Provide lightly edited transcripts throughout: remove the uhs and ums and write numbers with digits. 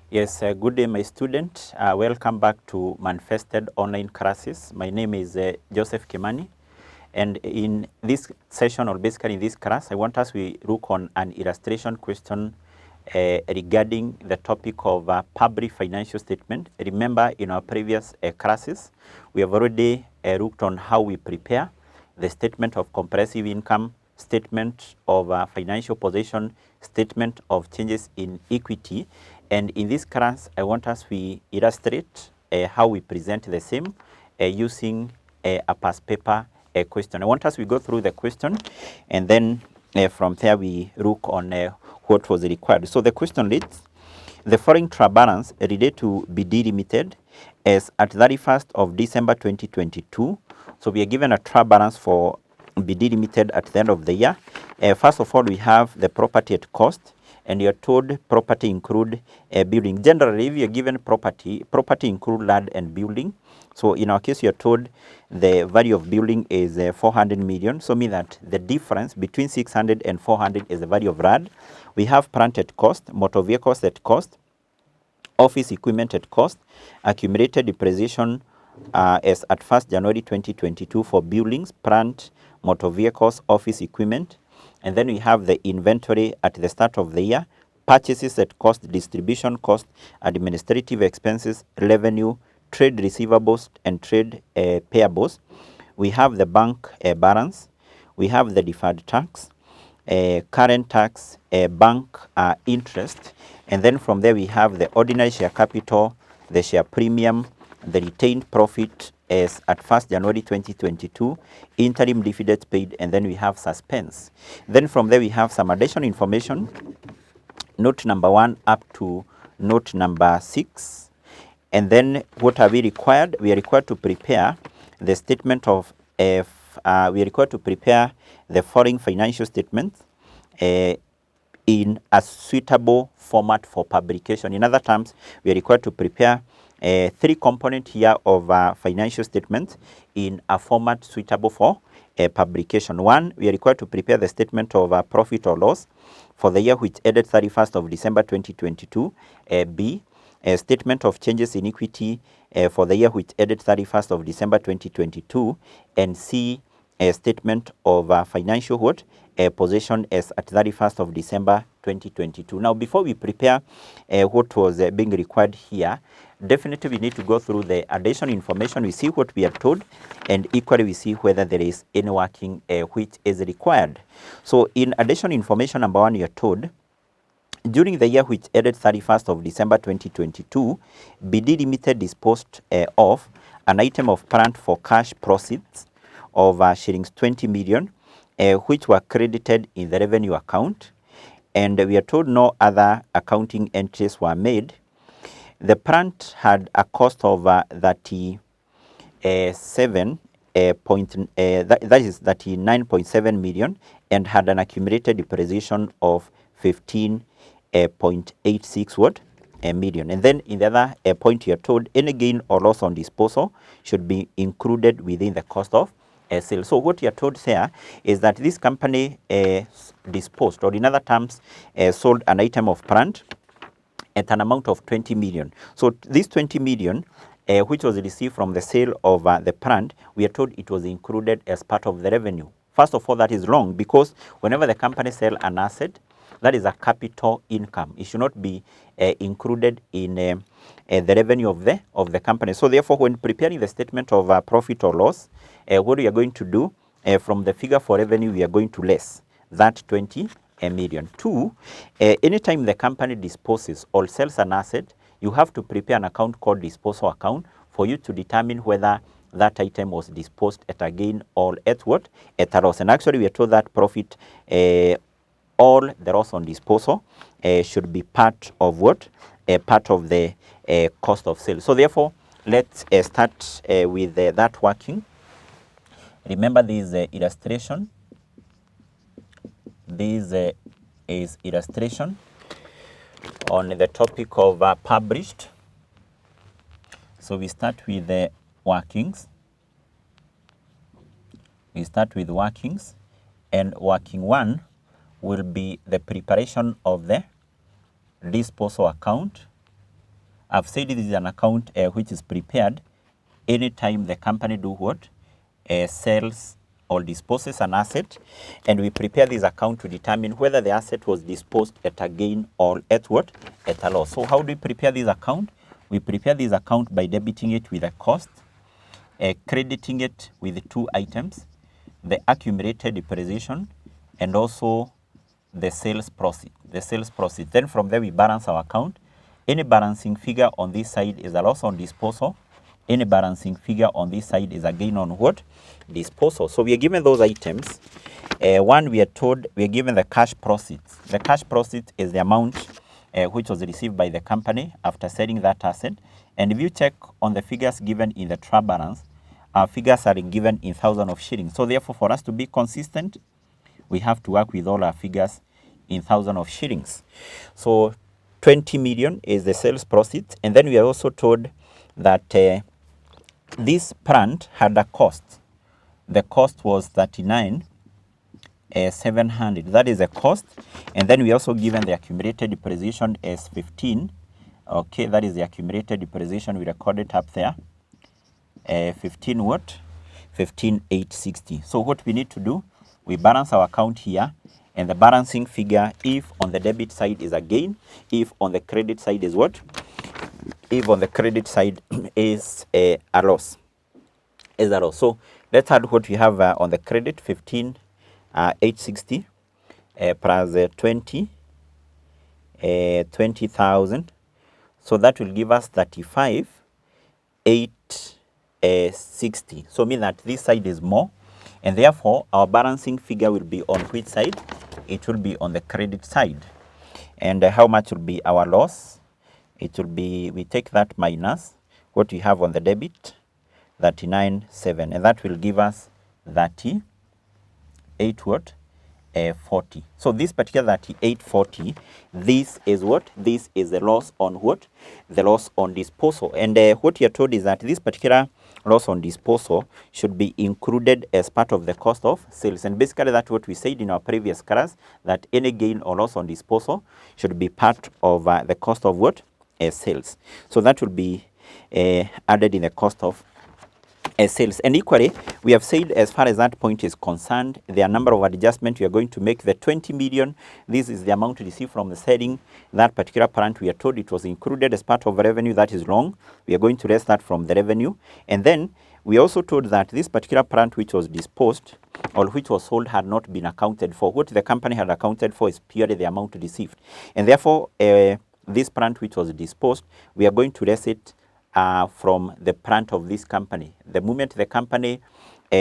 Yes, good day, my student. Welcome back to Manifested Online Classes. My name is Joseph Kimani, and in this session, or basically in this class, I want us to look on an illustration question regarding the topic of public financial statement. Remember, in our previous classes, we have already looked on how we prepare the statement of comprehensive income, statement of financial position, statement of changes in equity. And in this class, I want us to illustrate how we present the same using a past paper question. I want us to go through the question, and then from there we look on what was required. So the question reads, the following trial balance related to BD Limited as at 31st of December 2022. So we are given a trial balance for BD Limited at the end of the year. First of all, we have the property at cost, and you're told property include a building. Generally, if you're given property include land and building. So in our case, you're told the value of building is 400 million. So mean that the difference between 600 and 400 is the value of land. We have plant at cost, motor vehicles at cost, office equipment at cost, accumulated depreciation as at 1st January 2022 for buildings, plant, motor vehicles, office equipment. And then we have the inventory at the start of the year, purchases at cost, distribution cost, administrative expenses, revenue, trade receivables, and trade payables. We have the bank balance. We have the deferred tax, current tax, bank interest. And then from there we have the ordinary share capital, the share premium, the retained profit as at 1st January 2022, interim dividends paid, and then we have suspense. Then from there we have some additional information, note number 1 up to note number 6. And then what are we required? We are required to prepare the statement of, we are required to prepare the following financial statements in a suitable format for publication. In other terms, we are required to prepare 3 component here of financial statements in a format suitable for publication. 1, we are required to prepare the statement of profit or loss for the year which ended 31st of December 2022. B, a statement of changes in equity for the year which ended 31st of December 2022. And C, a statement of financial what? Position as at 31st of December 2022. Now, before we prepare what was being required here, definitely we need to go through the additional information. We see what we are told, and equally we see whether there is any working which is required. So in additional information number 1, you are told, during the year which ended 31st of December 2022, BD Limited disposed of an item of plant for cash proceeds of shillings 20 million, which were credited in the revenue account, and we are told no other accounting entries were made. The plant had a cost of 39.7 million and had an accumulated depreciation of 15.86 million. And then in the other point, you are told any gain or loss on disposal should be included within the cost of sale. So what you are told here is that this company disposed, or in other terms, sold an item of plant at an amount of 20 million. So this 20 million, which was received from the sale of the plant, we are told it was included as part of the revenue. First of all, that is wrong, because whenever the company sells an asset, that is a capital income. It should not be included in the revenue of the company. So therefore, when preparing the statement of profit or loss, what we are going to do, from the figure for revenue, we are going to less that 20 million. 2, anytime the company disposes or sells an asset, you have to prepare an account called disposal account for you to determine whether that item was disposed at a gain or at what? At a loss. And actually, we are told that profit, all the loss on disposal should be part of what? Part of the cost of sale. So therefore, let's start with that working. Remember, this illustration. This is illustration on the topic of published. So we start with the workings. We start with workings, and working 1, will be the preparation of the disposal account. I've said this is an account which is prepared anytime the company do what? Sells or disposes an asset, and we prepare this account to determine whether the asset was disposed at a gain or at what? At a loss. So how do we prepare this account? We prepare this account by debiting it with a cost, crediting it with two items, the accumulated depreciation and also the sales proceed. Then from there we balance our account. Any balancing figure on this side is a loss on disposal. Any balancing figure on this side is a gain on what? Disposal. So we are given those items. One, we are told we are given the cash proceeds. The cash proceeds is the amount which was received by the company after selling that asset. And if you check on the figures given in the trial balance, our figures are given in thousands of shillings. So therefore, for us to be consistent, we have to work with all our figures in thousands of shillings. So 20 million is the sales proceeds. And then we are also told that this plant had a cost. The cost was 39,700. That is a cost. And then we also given the accumulated depreciation as 15. Okay, that is the accumulated depreciation. We recorded up there. 15 what? 15,860. So what we need to do, we balance our account here, and the balancing figure, if on the debit side is a gain, if on the credit side is what? If on the credit side is a loss. Is a loss. So let's add what we have on the credit, 15,860 plus 20,000. So that will give us 35,860. So mean that this side is more, and therefore our balancing figure will be on which side? It will be on the credit side. And how much will be our loss? It will be, we take that minus what we have on the debit, 39,700, and that will give us 38 what? 40. So this particular 3840, this is what? This is the loss on what? The loss on disposal. And what you're told is that this particular loss on disposal should be included as part of the cost of sales. And basically that's what we said in our previous class, that any gain or loss on disposal should be part of the cost of what? Sales. So that will be added in the cost of sales. And equally, we have said as far as that point is concerned, there are a number of adjustments we are going to make. The 20 million, this is the amount received from the selling that particular plant. We are told it was included as part of revenue. That is wrong. We are going to less that from the revenue. And then we also told that this particular plant which was disposed or which was sold had not been accounted for. What the company had accounted for is purely the amount received. And therefore, this plant which was disposed, we are going to less it from the plant of this company. The moment the company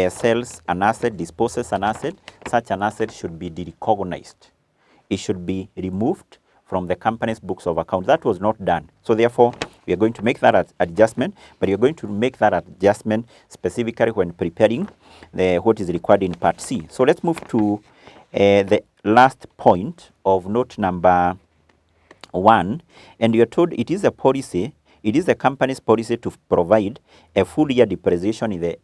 sells an asset, disposes an asset, such an asset should be derecognized. It should be removed from the company's books of account. That was not done. So therefore, we are going to make that adjustment, but you're going to make that adjustment specifically when preparing what is required in Part C. So let's move to the last point of note number 1. And you're told it is a policy. It is the company's policy to provide a full year depreciation in the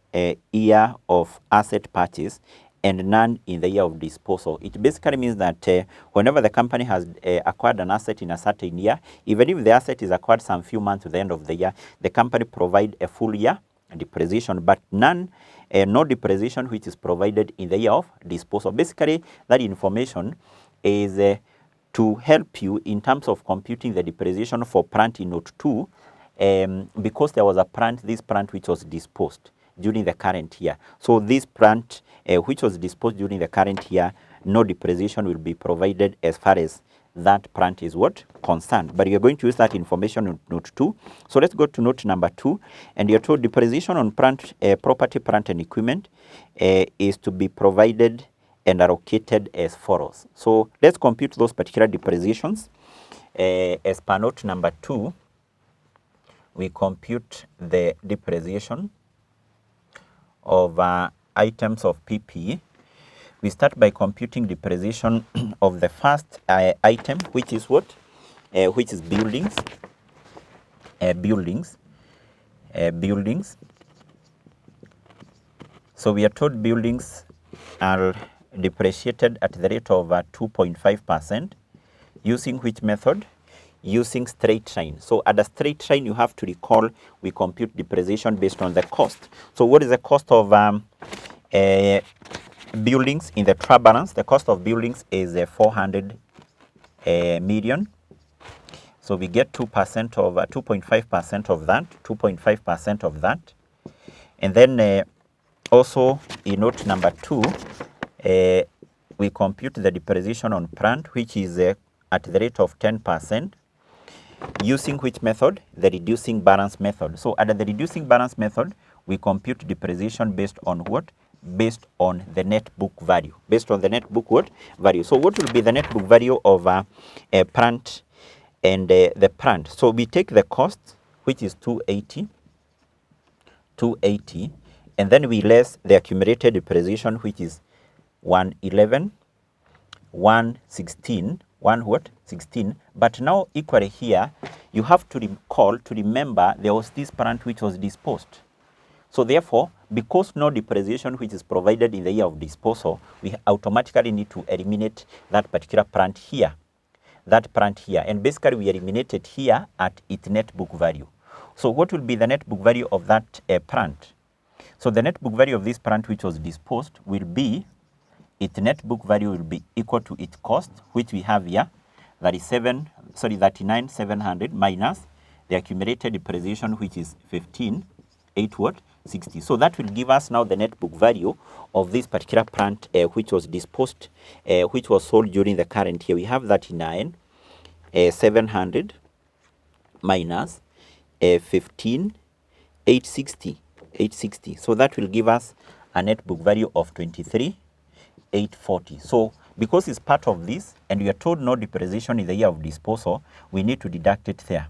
year of asset purchase and none in the year of disposal. It basically means that whenever the company has acquired an asset in a certain year, even if the asset is acquired some few months to the end of the year, the company provide a full year depreciation, but no depreciation which is provided in the year of disposal. Basically, that information is to help you in terms of computing the depreciation for plant in note 2, because there was this plant which was disposed during the current year. So this plant which was disposed during the current year, no depreciation will be provided as far as that plant is what? Concerned. But you're going to use that information in note 2. So let's go to note number 2. And you're told depreciation on property, plant and equipment is to be provided and allocated as follows. So let's compute those particular depreciations. As per note number 2, we compute the depreciation of items of PPE. We start by computing depreciation of the first item, which is what? Which is buildings. Buildings. So we are told buildings are depreciated at the rate of 2.5%. Using which method? Using straight line. So at a straight line, you have to recall we compute depreciation based on the cost. So what is the cost of buildings in the trial balance? The cost of buildings is 400 million. So we get 2% of 2.5% of that, 2.5% of that. And then also in note number 2, we compute the depreciation on plant, which is at the rate of 10%. Using which method? The reducing balance method. So under the reducing balance method, we compute depreciation based on what? Based on the net book value. Based on the net book what? Value. So what will be the net book value of a plant and the plant? So we take the cost, which is 280, and then we less the accumulated depreciation, which is 111, 116, 16. But now equally here, you have to recall, to remember, there was this plant which was disposed. So therefore, because no depreciation which is provided in the year of disposal, we automatically need to eliminate that particular plant here. That plant here. And basically we eliminate it here at its net book value. So what will be the net book value of that plant? So the net book value of this plant which was disposed will be, its net book value will be equal to its cost, which we have here, 39,700 minus the accumulated depreciation, which is 15,860. So that will give us now the net book value of this particular plant which was disposed, which was sold during the current year. We have 39,700 minus 15,860. So that will give us a net book value of 23,840. So because it's part of this and we are told no depreciation in the year of disposal, we need to deduct it there,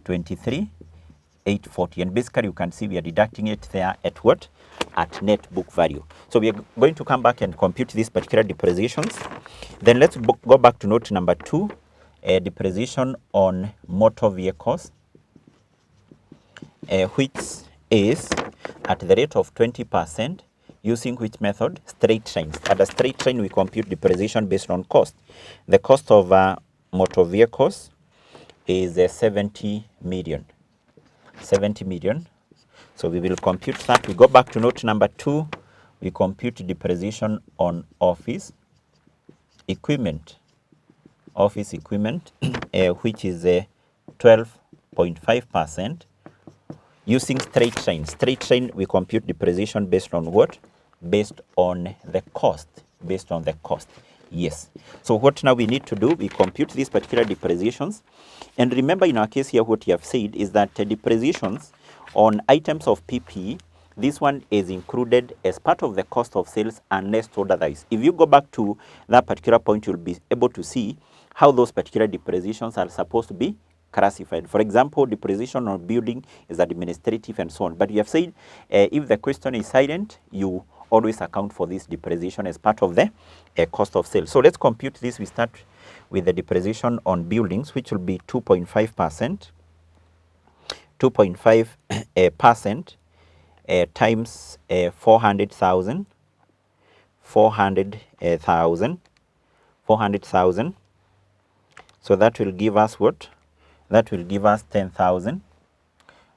23,840. And basically you can see we are deducting it there at what? At net book value. So we are going to come back and compute these particular depreciations. Then let's go back to note number 2, depreciation on motor vehicles, which is at the rate of 20%. Using which method? Straight lines. At a straight line, we compute depreciation based on cost. The cost of motor vehicles is 70 million. 70 million. So we will compute that. We go back to note number 2. We compute depreciation on office equipment. Office equipment, which is 12.5%. Using straight line. Straight line, we compute depreciation based on what? Based on the cost. Based on the cost. Yes. So what now we need to do? We compute these particular depreciations. And remember in our case here, what you have said is that depreciations on items of PPE, this one is included as part of the cost of sales unless told otherwise. If you go back to that particular point, you'll be able to see how those particular depreciations are supposed to be classified. For example, depreciation on building is administrative and so on. But you have said if the question is silent, you always account for this depreciation as part of the cost of sales. So let's compute this. We start with the depreciation on buildings, which will be 2.5%. 2.5% times 400,000. 400,000. So that will give us what? That will give us 10,000.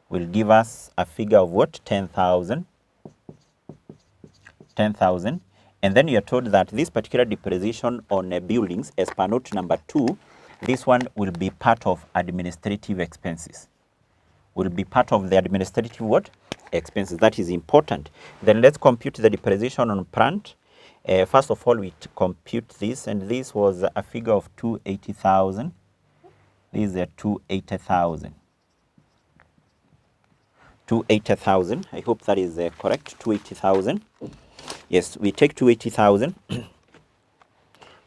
Will give us a figure of what? 10,000. 10,000. And then you are told that this particular depreciation on buildings, as per note number 2, this one will be part of administrative expenses. Will be part of the administrative what? Expenses. That is important. Then let's compute the depreciation on plant. First of all, we compute this, and this was a figure of 280,000. This is a 280,000. 280,000. I hope that is correct. 280,000. Yes, we take 280,000.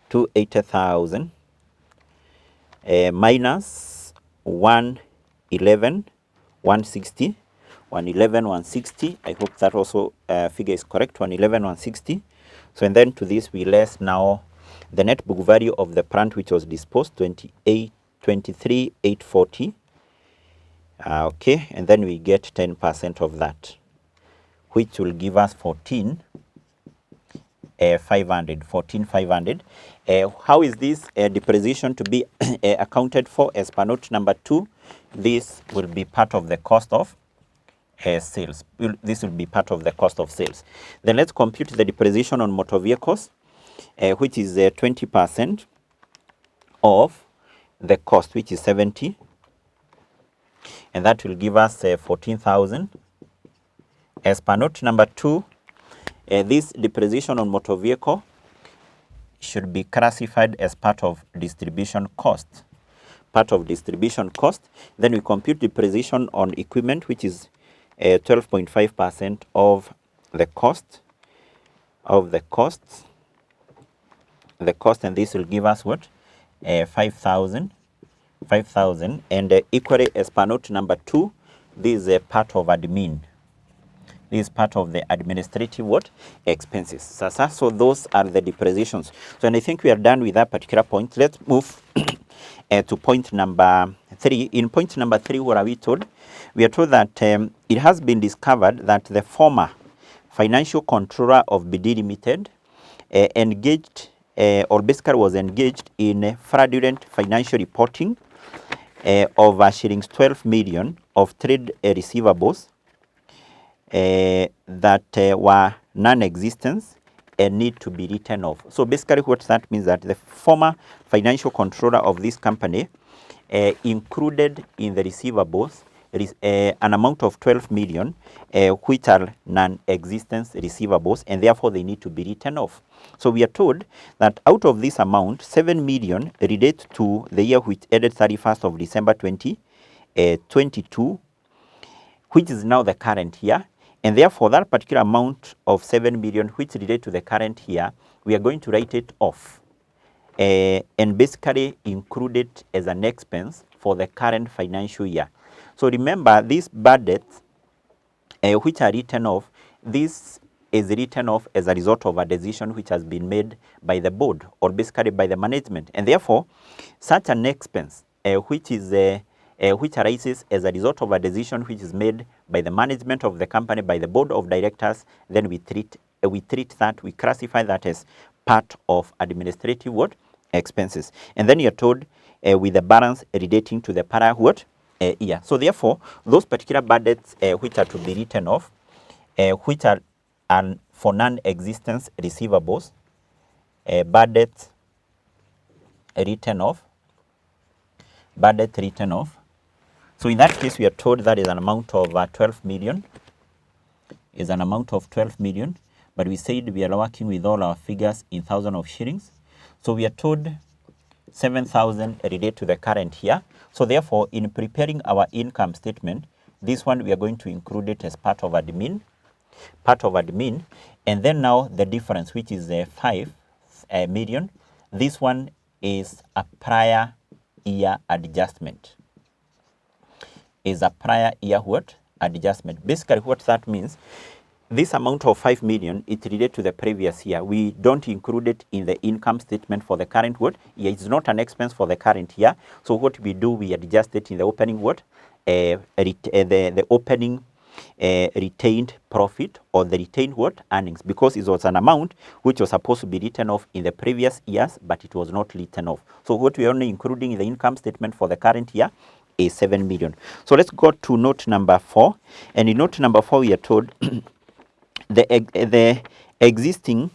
280,000 minus 111, 160. 111, 160. I hope that also figure is correct. 111, 160. So and then to this we less now the net book value of the plant which was disposed, 23,840. Okay, and then we get 10% of that, which will give us 14. 14,500. How is this depreciation to be accounted for as per note number 2? This will be part of the cost of sales. This will be part of the cost of sales. Then let's compute the depreciation on motor vehicles, which is 20% of the cost, which is 70, and that will give us 14,000. As per note number 2, this depreciation on motor vehicle should be classified as part of distribution cost. Part of distribution cost. Then we compute depreciation on equipment, which is 12.5% of the cost. And this will give us what? 5,000. And equally, as per note number 2, this is a part of admin. This is part of the administrative what? Expenses. So those are the depreciations. So, and I think we are done with that particular point. Let's move to point number 3. In point number 3, what are we told? We are told that it has been discovered that the former financial controller of BD Limited engaged or basically was engaged in fraudulent financial reporting of shillings 12 million of trade receivables that were non-existent and need to be written off. So basically what that means that the former financial controller of this company included in the receivables an amount of 12 million which are non-existent receivables, and therefore they need to be written off. So we are told that out of this amount, 7 million relate to the year which ended 31st of December 2022, which is now the current year. And therefore, that particular amount of 7 million, which relate to the current year, we are going to write it off and basically include it as an expense for the current financial year. So remember, these bad debts which are written off, this is written off as a result of a decision which has been made by the board or basically by the management. And therefore, such an expense which arises as a result of a decision which is made by the management of the company, by the board of directors, then we classify that as part of administrative what? Expenses. And then you're told with the balance relating to the prior what? Year. So therefore, those particular bad debts which are to be written off, which are for non-existence receivables, bad debts written off. So in that case, we are told that is an amount of 12 million. Is an amount of 12 million, but we said we are working with all our figures in thousands of shillings. So we are told 7,000 relate to the current year. So therefore, in preparing our income statement, this one we are going to include it as part of admin. And then now the difference, which is 5 million, this one is a prior year adjustment. Basically what that means, this amount of 5 million, it related to the previous year. We don't include it in the income statement for the current year. It's not an expense for the current year. So what we do, we adjust it in the opening the opening retained profit or the retained earnings, because it was an amount which was supposed to be written off in the previous years, but it was not written off. So what we are only including in the income statement for the current year is 7 million. So let's go to note number 4. And in note number 4, we are told the existing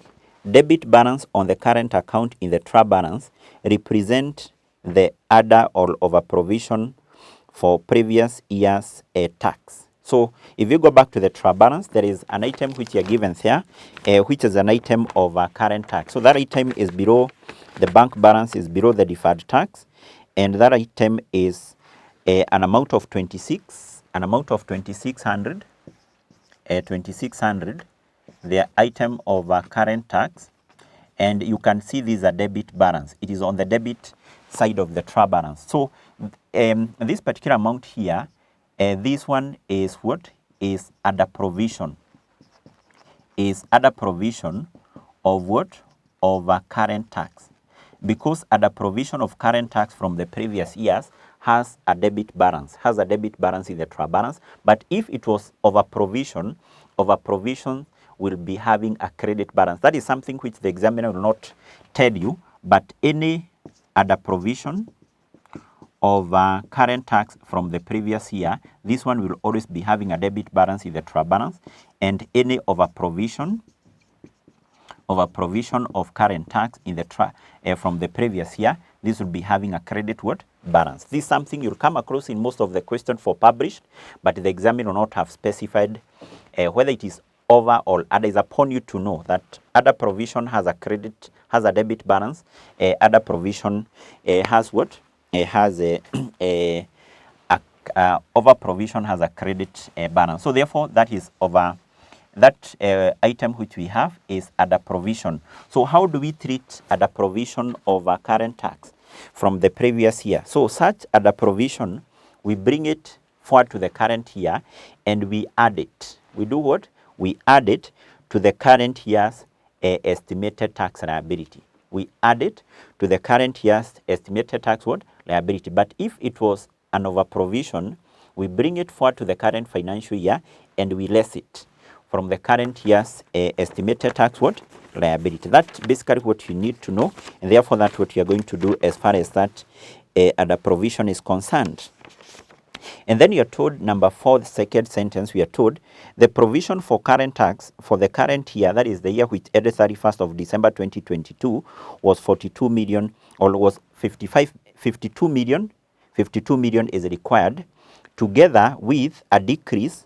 debit balance on the current account in the trial balance represent the adder or over provision for previous year's tax. So if you go back to the trial balance, there is an item which you are given there, which is an item of current tax. So that item is below the bank balance, is below the deferred tax, and that item is an amount of 2600, the item of current tax, and you can see this is a debit balance. It is on the debit side of the trial balance. So this particular amount here, this one is what? Is under provision. Of what? Of current tax. Because under provision of current tax from the previous years has a debit balance, in the trial balance. But if it was of a provision will be having a credit balance. That is something which the examiner will not tell you, but any other provision of current tax from the previous year, this one will always be having a debit balance in the trial balance, and any over provision of current tax in the from the previous year, this will be having a credit what? Balance. This is something you'll come across in most of the questions for published, but the examiner will not have specified whether it is over or other. Is upon you to know that other provision has a debit balance, other provision has what? Has a over provision has a credit balance. So therefore, that is over. That item which we have is other provision. So how do we treat other provision of current tax from the previous year? So such other provision, we bring it forward to the current year and we add it. We do what? We add it to the current year's estimated tax liability. We add it to the current year's estimated tax what? Liability. But if it was an over provision, we bring it forward to the current financial year and we less it from the current year's estimated tax what? Liability. That's basically what you need to know, and therefore that's what you are going to do as far as that other provision is concerned. And then you're told, number 4, the second sentence, we are told the provision for current tax for the current year, that is the year which ended 31st of December 2022, was 42 million, or was 52 million. 52 million is required, together with a decrease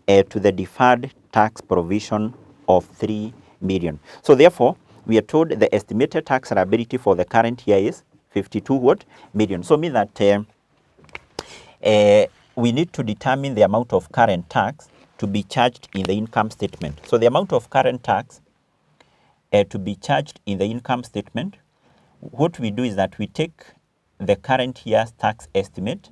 to the deferred tax provision of 3 million. So therefore, we are told the estimated tax liability for the current year is 52 million. So mean that we need to determine the amount of current tax to be charged in the income statement. So the amount of current tax to be charged in the income statement, what we do is that we take the current year's tax estimate,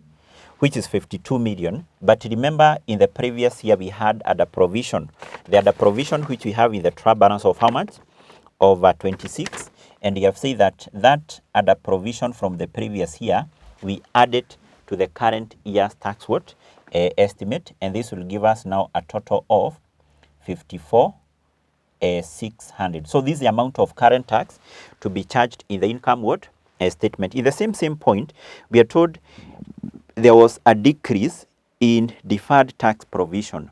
which is 52 million. But remember, in the previous year, we had other provision. The other provision which we have in the trial balance of how much? Of 26. And you have said that that other provision from the previous year, we added to the current year's tax what? Estimate. And this will give us now a total of 54,600. So this is the amount of current tax to be charged in the income what? Statement. In the same point, we are told there was a decrease in deferred tax provision.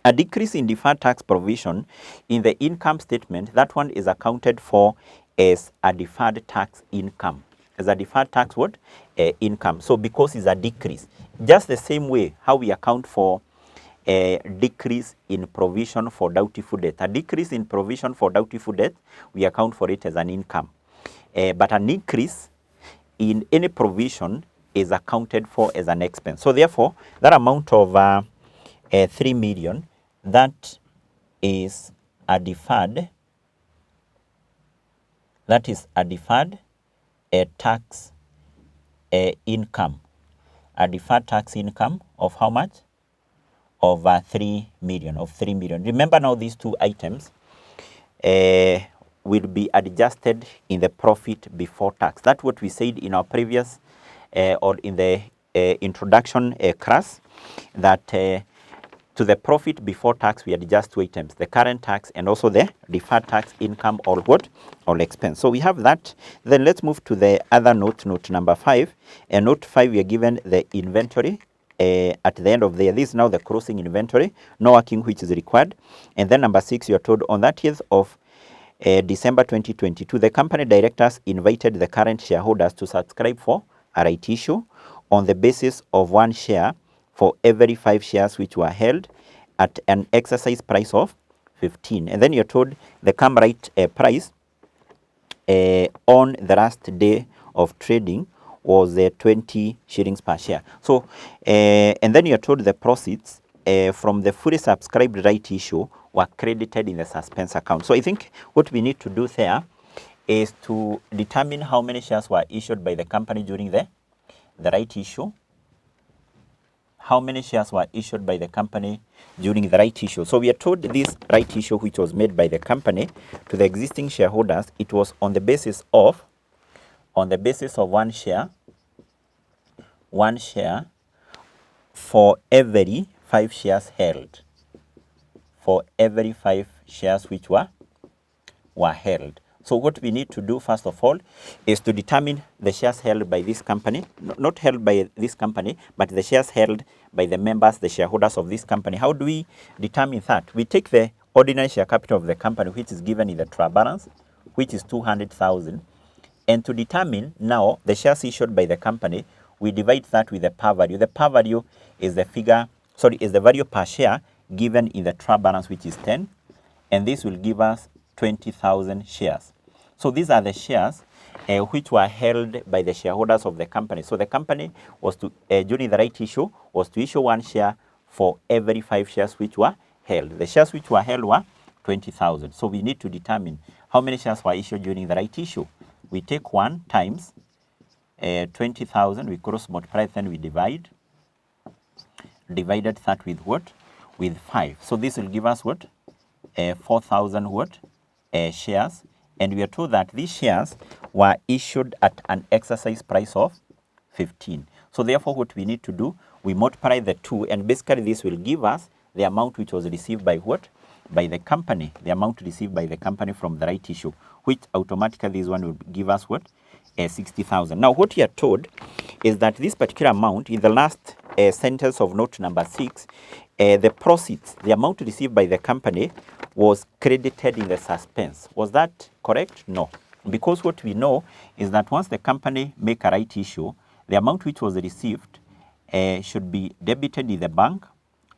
A decrease in deferred tax provision in the income statement, that one is accounted for as a deferred tax income. As a deferred tax what? Income. So because it's a decrease. Just the same way how we account for a decrease in provision for doubtful debt. A decrease in provision for doubtful debt, we account for it as an income. But an increase in any provision is accounted for as an expense. So therefore, that amount of 3 million, that is a deferred, tax income. A deferred tax income of how much? Of 3 million. Remember now these two items will be adjusted in the profit before tax. That's what we said in our previous or in the introduction class, that to the profit before tax we adjust two items, the current tax and also the deferred tax income or what? Or expense. So we have that. Then let's move to the other note number 5. And note 5, we are given the inventory at the end of the year. This is now the closing inventory, no working which is required. And then number 6, you are told on 30th of December 2022, the company directors invited the current shareholders to subscribe for a right issue on the basis of 1 share for every 5 shares which were held at an exercise price of 15. And then you're told the come right price on the last day of trading was 20 shillings per share. So, and then you're told the proceeds from the fully subscribed right issue were credited in the suspense account. So I think what we need to do there is to determine how many shares were issued by the company during the right issue. How many shares were issued by the company during the right issue? So we are told this right issue which was made by the company to the existing shareholders, it was on the basis of 1 share, 1 share for every 5 shares held. for every 5 shares which were held. So what we need to do first of all is to determine the shares held by this company, not held by this company, but the shares held by the members, the shareholders of this company. How do we determine that? We take the ordinary share capital of the company, which is given in the trial balance, which is 200,000. And to determine now the shares issued by the company, we divide that with the par value. The par value is the is the value per share given in the trial balance, which is 10. And this will give us 20,000 shares. So these are the shares which were held by the shareholders of the company. So the company was to, during the right issue, was to issue 1 share for every 5 shares which were held. The shares which were held were 20,000. So we need to determine how many shares were issued during the right issue. We take 1 times 20,000, we cross multiply, then we divided that with what? With 5. So this will give us what? 4,000 what? Shares. And we are told that these shares were issued at an exercise price of 15. So therefore what we need to do, we multiply the 2, and basically this will give us the amount which was received by what? By the company, the amount received by the company from the right issue, which automatically this one will give us what? 60,000. Now what we are told is that this particular amount in the last sentence of note number 6, the proceeds, the amount received by the company was credited in the suspense. Was that correct? No. Because what we know is that once the company make a right issue, the amount which was received should be debited in the bank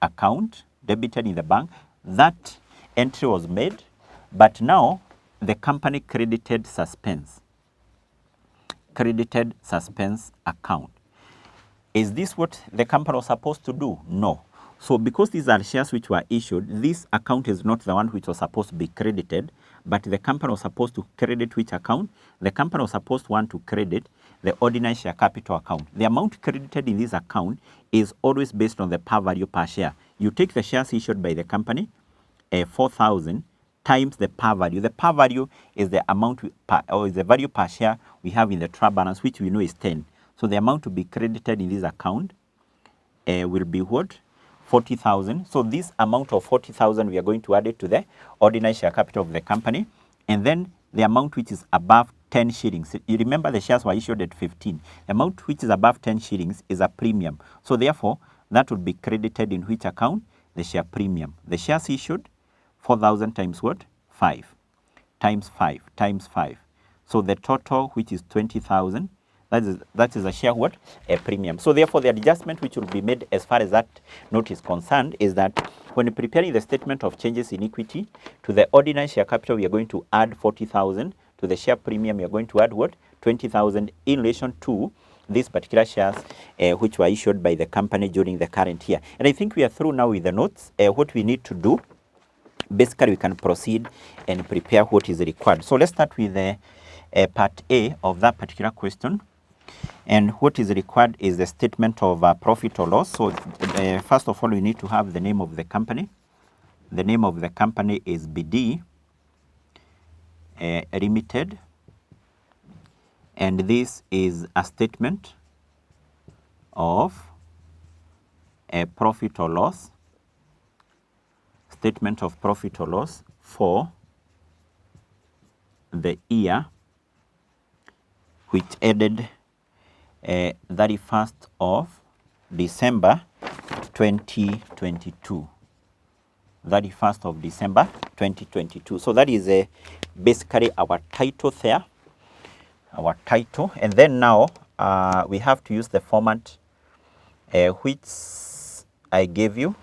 account, debited in the bank. That entry was made, but now the company credited suspense account. Is this what the company was supposed to do? No. So because these are shares which were issued, this account is not the one which was supposed to be credited, but the company was supposed to credit which account? The company was supposed to want to credit the ordinary share capital account. The amount credited in this account is always based on the par value per share. You take the shares issued by the company, 4,000, times the par value. The par value is the amount or is the value per share we have in the trial balance, which we know is 10. So the amount to be credited in this account will be what? 40,000. So this amount of 40,000, we are going to add it to the ordinary share capital of the company. And then the amount which is above 10 shillings. You remember the shares were issued at 15. The amount which is above 10 shillings is a premium. So therefore, that would be credited in which account? The share premium. The shares issued, 4,000 times what? 5. Times 5. Times 5. So the total, which is 20,000, that is a share what? A premium. So therefore, the adjustment which will be made as far as that note is concerned is that when preparing the statement of changes in equity, to the ordinary share capital, we are going to add 40,000. To the share premium, we are going to add what? 20,000 in relation to these particular shares which were issued by the company during the current year. And I think we are through now with the notes. What we need to do, basically we can proceed and prepare what is required. So let's start with the part A of that particular question. And what is required is the statement of profit or loss. So first of all, we need to have the name of the company. The name of the company is BD Limited. And this is a statement of a profit or loss. Statement of profit or loss for the year which ended 31st of December 2022. 31st of December 2022. So that is basically our title there. Our title. And then now we have to use the format which I gave you.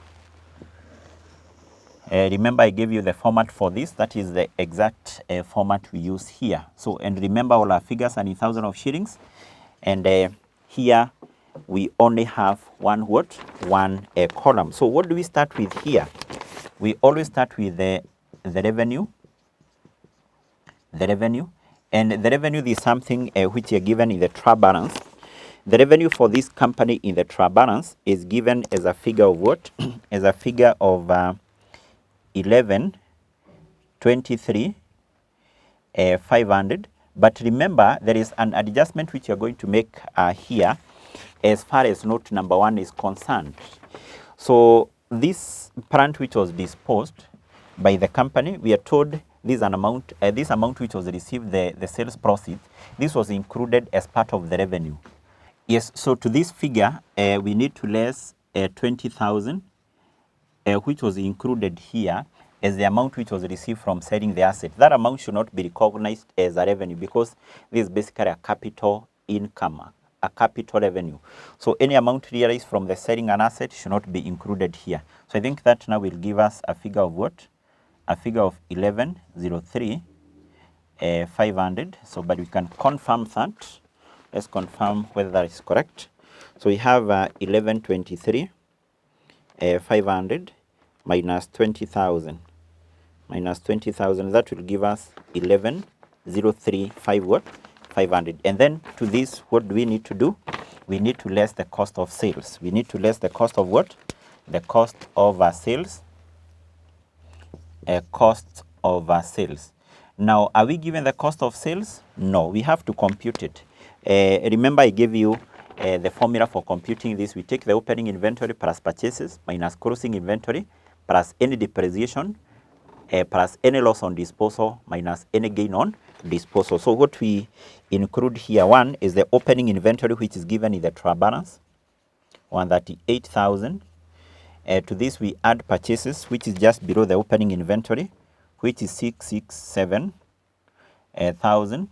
Remember, I gave you the format for this. That is the exact format we use here. So, and remember, all our figures are in thousands of shillings. And here we only have one what? One column. So what do we start with here? We always start with the revenue. The revenue. And the revenue is something which is given in the trial balance. The revenue for this company in the trial balance is given as a figure of what? As a figure of 11,23,500. But remember, there is an adjustment which you're going to make here as far as note number 1 is concerned. So this plant which was disposed, by the company. We are told this is an amount, this amount which was received, the sales proceeds, this was included as part of the revenue. Yes, so to this figure, we need to less 20,000, which was included here as the amount which was received from selling the asset. That amount should not be recognized as a revenue because this is basically a capital income, a capital revenue. So any amount realized from the selling an asset should not be included here. So I think that now will give us a figure of what? A figure of 1103 500. So but we can confirm that. Let's confirm whether that is correct. So we have 1123 500 minus 20,000 minus 20,000, that will give us 11,035 what? 500. And then to this, what do we need to do? We need to less the cost of sales. We need to less the cost of what? The cost of our sales. Cost of our sales. Now, are we given the cost of sales? No, we have to compute it. Remember, I gave you the formula for computing this. We take the opening inventory plus purchases minus closing inventory plus any depreciation plus any loss on disposal minus any gain on disposal. So what we include here, one is the opening inventory, which is given in the trial balance, 138,000. To this we add purchases, which is just below the opening inventory, which is 667,000.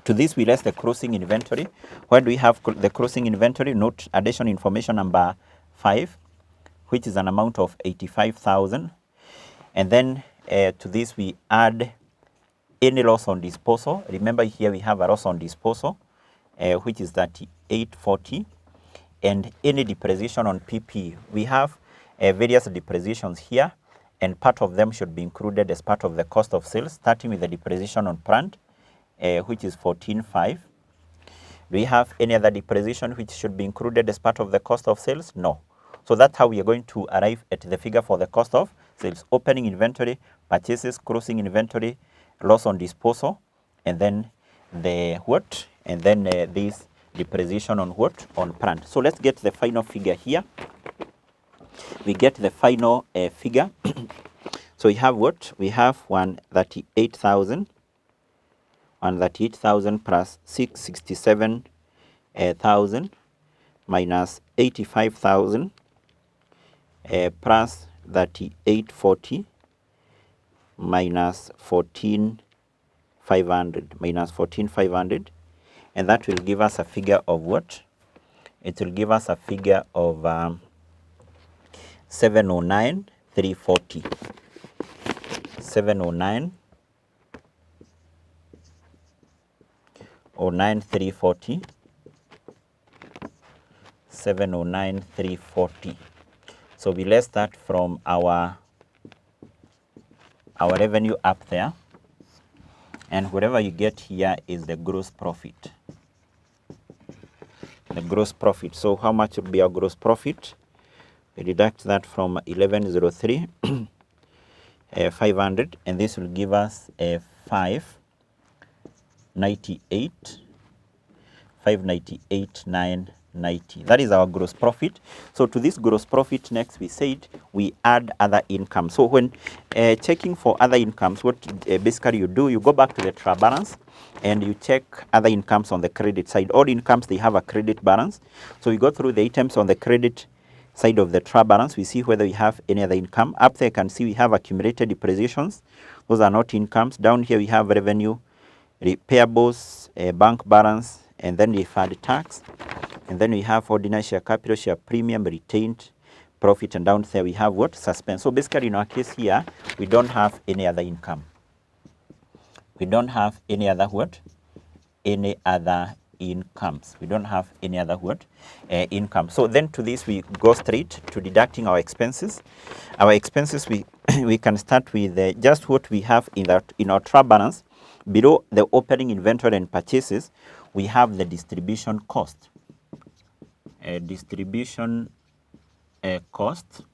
To this we less the closing inventory. Where do we have the closing inventory? Note addition information number 5, which is an amount of 85,000. And then to this we add any loss on disposal. Remember here we have a loss on disposal, which is 3840. And any depreciation on PP. We have various depreciations here, and part of them should be included as part of the cost of sales, starting with the depreciation on plant, which is 14.5. Do we have any other depreciation which should be included as part of the cost of sales? No. So that's how we are going to arrive at the figure for the cost of sales. Opening inventory, purchases, closing inventory, loss on disposal, and then the what? And then this depreciation on what? On plant. So let's get the final figure here. We get the final figure. So we have what? We have 138,000. 138,000 plus 667,000 minus 85,000 plus 3840 minus 14,500 minus 14,500, and that will give us a figure of what? It will give us a figure of 709,340. 709,340. 709,340. So we less that from our revenue up there, and whatever you get here is the gross profit. The gross profit. So how much would be our gross profit? We deduct that from 1103 500, and this will give us a 598,990. That is our gross profit. So to this gross profit, next we said we add other income. So when checking for other incomes, what basically you do, you go back to the trial balance and you check other incomes on the credit side. All incomes, they have a credit balance. So we go through the items on the credit side of the trial balance. We see whether we have any other income. Up there you can see we have accumulated depreciations. Those are not incomes. Down here we have revenue, payables, bank balance, and then deferred tax. And then we have ordinary share capital, share premium, retained profit, and down there we have what? Suspense. So basically in our case here, we don't have any other income. We don't have any other what? Any other incomes. We don't have any other what? Income. So then to this we go straight to deducting our expenses. Our expenses, we can start with just what we have in our trial balance. Below the opening inventory and purchases, we have the distribution cost. Distribution cost.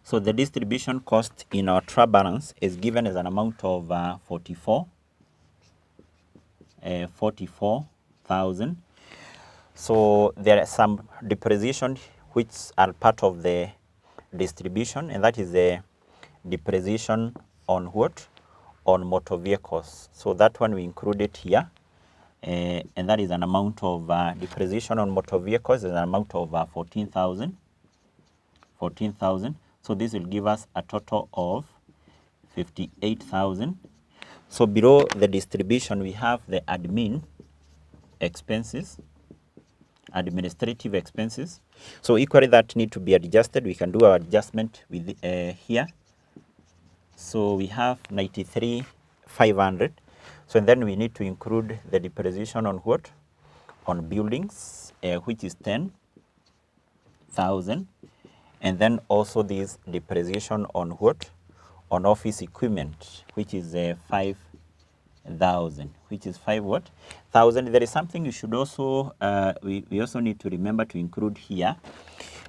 So the distribution cost in our trial balance is given as an amount of 44,000. So there are some depreciation which are part of the distribution, and that is the depreciation on what? On motor vehicles. So that one we included here. And that is an amount of depreciation on motor vehicles is an amount of 14,000. So this will give us a total of 58,000. So below the distribution, we have the admin expenses, administrative expenses. So equally that need to be adjusted. We can do our adjustment with here. So we have 93,500. So and then we need to include the depreciation on what? On buildings, which is 10,000. And then also this depreciation on what? On office equipment, which is 5,000, which is 5 what? 1,000. There is something you should also, we also need to remember to include here.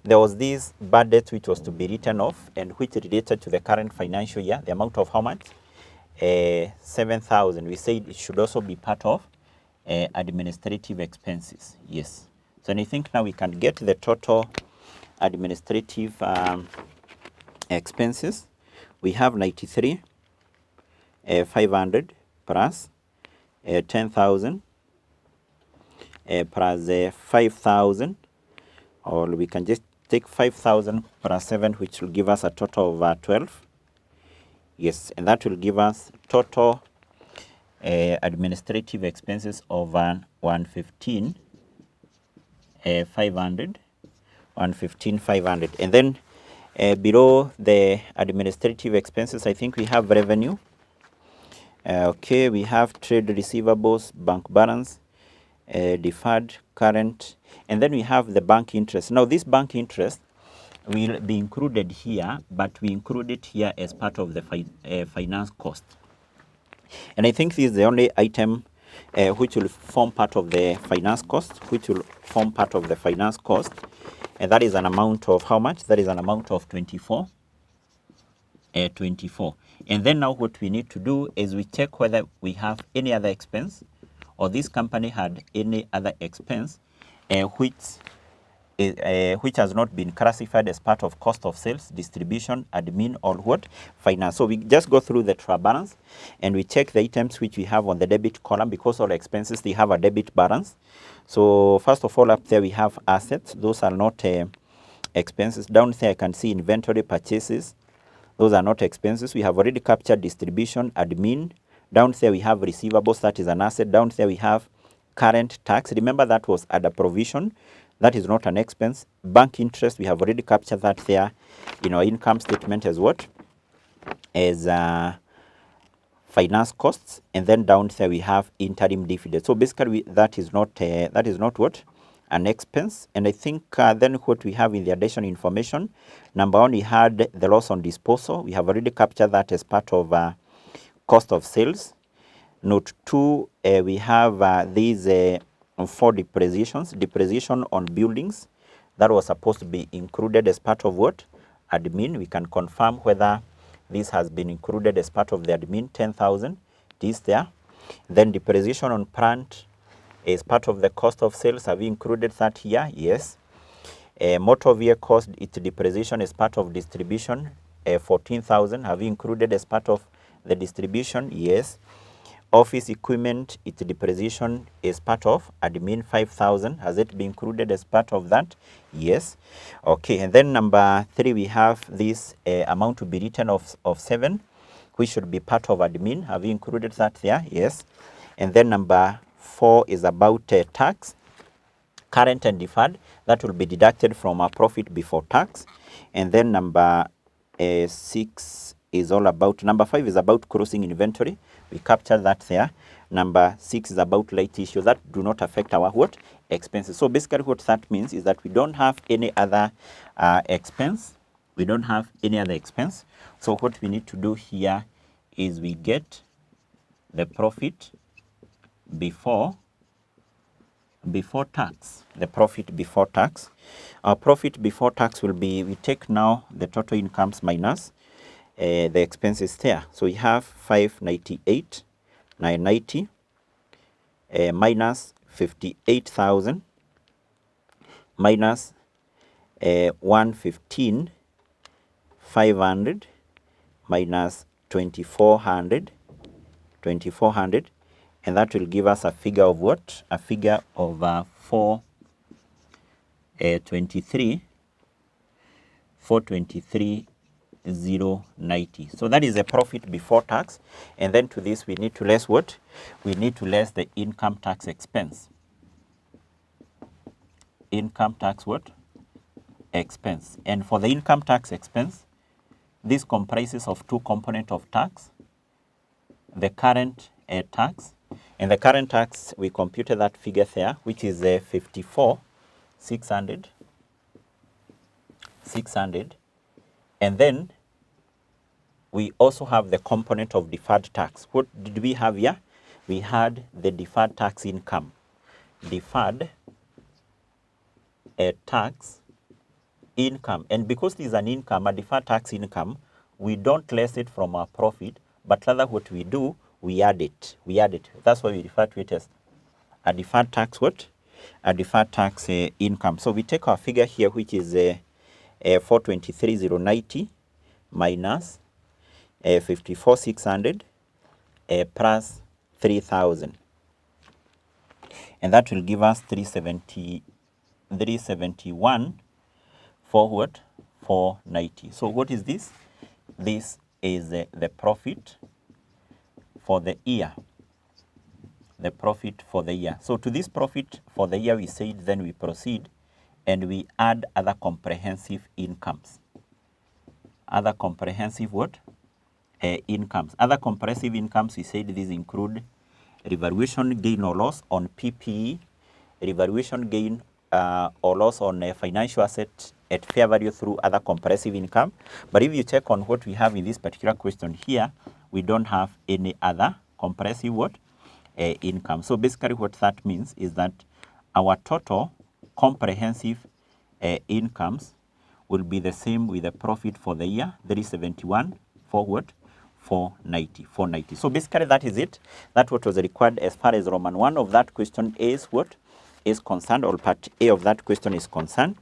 There was this bad debt which was to be written off and which related to the current financial year, the amount of how much? 7,000. We said it should also be part of administrative expenses. Yes. So and I think now we can get the total administrative expenses. We have 93,500 plus 10,000 plus 5,000, or we can just take 5,000 plus 7, which will give us a total of 12. Yes, and that will give us total administrative expenses of 115,500. And then below the administrative expenses, I think we have revenue. Okay, we have trade receivables, bank balance, deferred, current, and then we have the bank interest. Now this bank interest will be included here, but we include it here as part of the finance cost. And I think this is the only item which will form part of the finance cost, and that is an amount of how much? That is an amount of 24. And then now what we need to do is we check whether we have any other expense or this company had any other expense which has not been classified as part of cost of sales, distribution, admin, or what? Finance. So we just go through the trial balance and we check the items which we have on the debit column, because all expenses, they have a debit balance. So first of all, up there we have assets. Those are not expenses. Down there I can see inventory, purchases. Those are not expenses. We have already captured distribution, admin. Down there we have receivables, that is an asset. Down there we have current tax. Remember that was at a provision. That is not an expense. Bank interest, we have already captured that there in our income statement as what? As finance costs. And then down there we have interim dividend. So basically that is not what? An expense. And I think then what we have in the additional information, number one, we had the loss on disposal. We have already captured that as part of cost of sales. Note 2, we have these 4 depreciations. Depreciation on buildings, that was supposed to be included as part of what? Admin. We can confirm whether this has been included as part of the admin. 10,000 is there. Then depreciation on plant is part of the cost of sales. Have we included that here? Yes. Motor vehicles, its depreciation is part of distribution. 14,000. Have we included as part of the distribution? Yes. Office equipment, its depreciation is part of admin. 5,000. Has it been included as part of that? Yes. Okay. And then number 3, we have this amount to be written of 7, which should be part of admin. Have we included that there? Yes. And then number 4 is about tax, current and deferred. That will be deducted from our profit before tax. And then number 6 is all about, number 5 is about closing inventory. We capture that there. Number 6 is about late issue. That do not affect our what? Expenses. So basically what that means is that we don't have any other expense. We don't have any other expense. So what we need to do here is we get the profit before tax. The profit before tax. Our profit before tax will be, we take now the total incomes minus the expenses there. So we have 598,990 minus 58,000 minus 115,500 minus 2400, and that will give us a figure of what? A figure of 423,090. So that is a profit before tax, and then to this we need to less what? We need to less the income tax expense. Income tax what? Expense. And for the income tax expense, this comprises of two components of tax, the current tax, and the current tax, we computed that figure there, which is 54,600, and then we also have the component of deferred tax. What did we have here? We had the deferred tax income. Deferred tax income. And because this is an income, a deferred tax income, we don't less it from our profit, but rather what we do, we add it. That's why we refer to it as a deferred tax what? A deferred tax income. So we take our figure here, which is 423,090 minus 54,600 plus 3,000. And that will give us 371 for what? 490. So what is this? This is the profit for the year. The profit for the year. So to this profit for the year, we said then we proceed and we add other comprehensive incomes. Other comprehensive what? Incomes. Other comprehensive incomes, we said these include revaluation gain or loss on PPE, revaluation gain or loss on a financial asset at fair value through other comprehensive income. But if you check on what we have in this particular question here, we don't have any other comprehensive what? Income. So basically what that means is that our total comprehensive incomes will be the same with the profit for the year, 371 for what? 490. So basically that is it. That's what was required as far as Roman 1 of that question is what? Is concerned, or part A of that question is concerned.